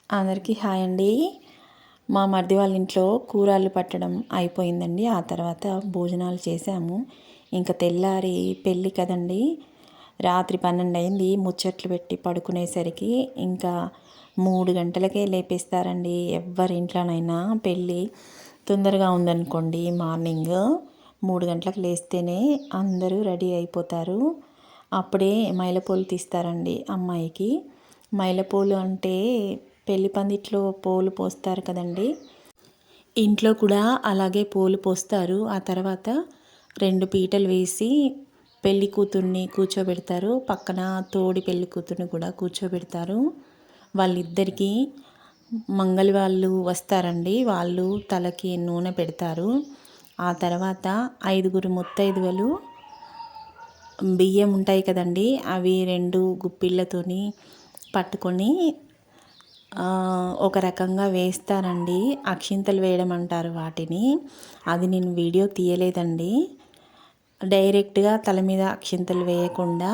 అందరికీ హాయ్ అండి. మా మరిది వాళ్ళ ఇంట్లో కూరలు పట్టడం అయిపోయిందండి. ఆ తర్వాత భోజనాలు చేసాము. ఇంకా తెల్లారి పెళ్ళి కదండి, రాత్రి 12 అయింది. ముచ్చట్లు పెట్టి పడుకునేసరికి ఇంకా 3 గంటలకే లేపేస్తారండి. ఎవరి ఇంట్లోనైనా పెళ్ళి తొందరగా ఉందనుకోండి, మార్నింగ్ 3 గంటలకు లేస్తేనే అందరూ రెడీ అయిపోతారు. అప్పుడే మైలపూలు తీస్తారండి అమ్మాయికి. మైలపూలు అంటే పెళ్లి పందిట్లో పూలు పోస్తారు కదండి, ఇంట్లో కూడా అలాగే పూలు పోస్తారు. ఆ తర్వాత 2 పీటలు వేసి పెళ్లి కూతుర్ని కూర్చోబెడతారు. పక్కన తోడి పెళ్లి కూతుర్ని కూడా కూర్చోబెడతారు. వాళ్ళిద్దరికీ మంగళ వాళ్ళు వస్తారండి. వాళ్ళు తలకి నూనె పెడతారు. ఆ తర్వాత 5 ముత్తైదువలు బియ్యం ఉంటాయి కదండి, అవి 2 గుప్పిళ్ళతోని పట్టుకొని ఒక రకంగా వేస్తారండి. అక్షింతలు వేయడం అంటారు వాటిని. అది నేను వీడియో తీయలేదండి. డైరెక్ట్గా తల మీద అక్షింతలు వేయకుండా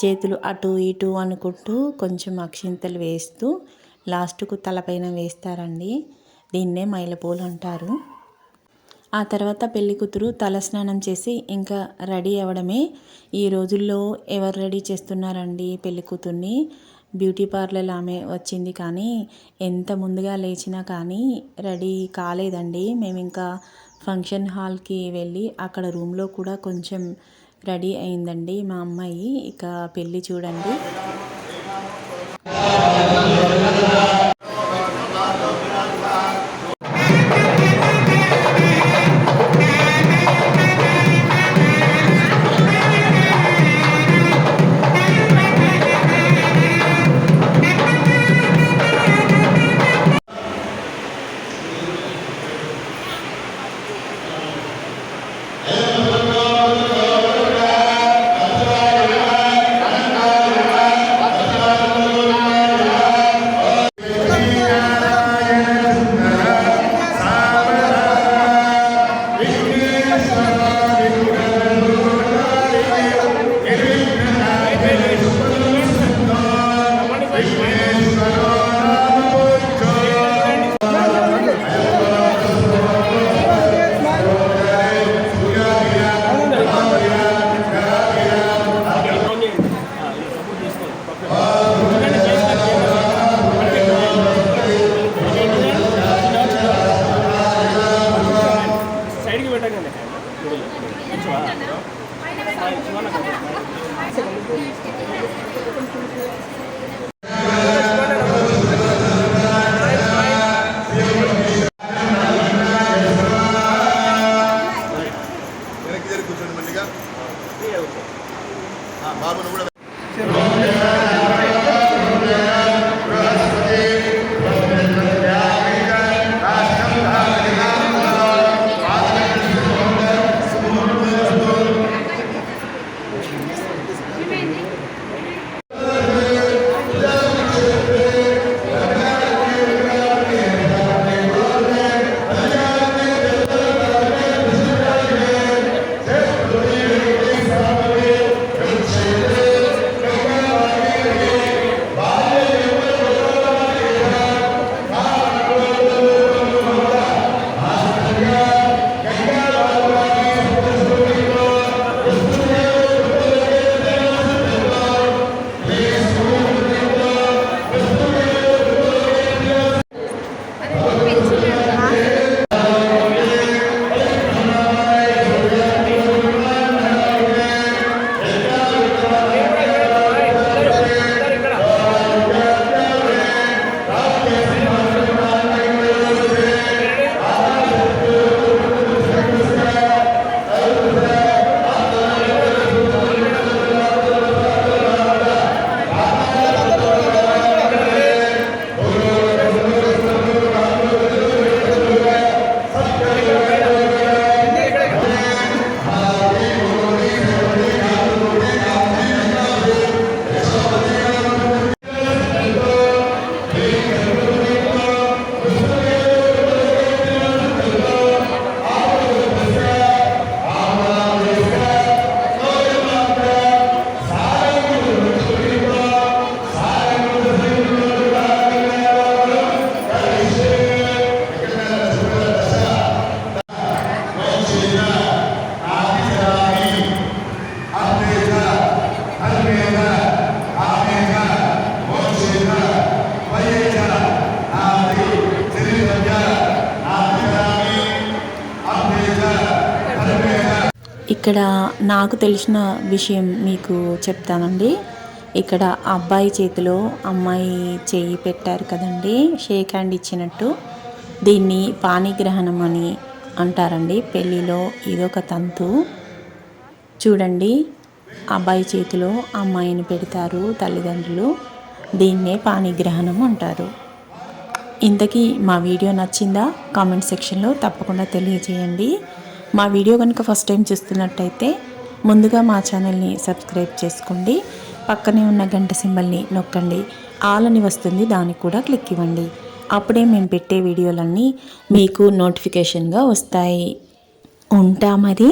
చేతులు అటు ఇటు అనుకుంటూ కొంచెం అక్షింతలు వేస్తూ లాస్ట్కు తలపైన వేస్తారండి. దీన్నే మైలపూలు అంటారు. ఆ తర్వాత పెళ్లి కూతురు తలస్నానం చేసి ఇంకా రెడీ అవ్వడమే. ఈ రోజుల్లో ఎవరు రెడీ చేస్తున్నారండి పెళ్లి కూతుర్ని? బ్యూటీ పార్లర్ ఆమె వచ్చింది, కానీ ఎంత ముందుగా లేచినా కానీ రెడీ కాలేదండి. మేము ఇంకా ఫంక్షన్ హాల్కి వెళ్ళి అక్కడ రూమ్లో కూడా కొంచెం రెడీ అయిందండి మా అమ్మాయి. ఇక పెళ్ళి చూడండి. ఇక్కడ నాకు తెలిసిన విషయం మీకు చెప్తానండి. ఇక్కడ అబ్బాయి చేతిలో అమ్మాయి చెయ్యి పెట్టారు కదండి, షేక్ హ్యాండ్ ఇచ్చినట్టు. దీన్ని పాణిగ్రహణం అని అంటారండి. పెళ్ళిలో ఇదొక తంతు. చూడండి, అబ్బాయి చేతిలో అమ్మాయిని పెడతారు తల్లిదండ్రులు. దీన్నే పాణిగ్రహణం అంటారు. ఇంతకీ మా వీడియో నచ్చిందా? కామెంట్ సెక్షన్లో తప్పకుండా తెలియజేయండి. మా వీడియో కనుక ఫస్ట్ టైం చూస్తున్నట్టయితే ముందుగా మా ఛానల్ని సబ్స్క్రైబ్ చేసుకోండి. పక్కనే ఉన్న గంట సింబల్ని నొక్కండి. ఆల్ అని వస్తుంది, దానికి కూడా క్లిక్ ఇవ్వండి. అప్పుడే మేము పెట్టే వీడియోలన్నీ మీకు నోటిఫికేషన్గా వస్తాయి. ఉంటా మరి.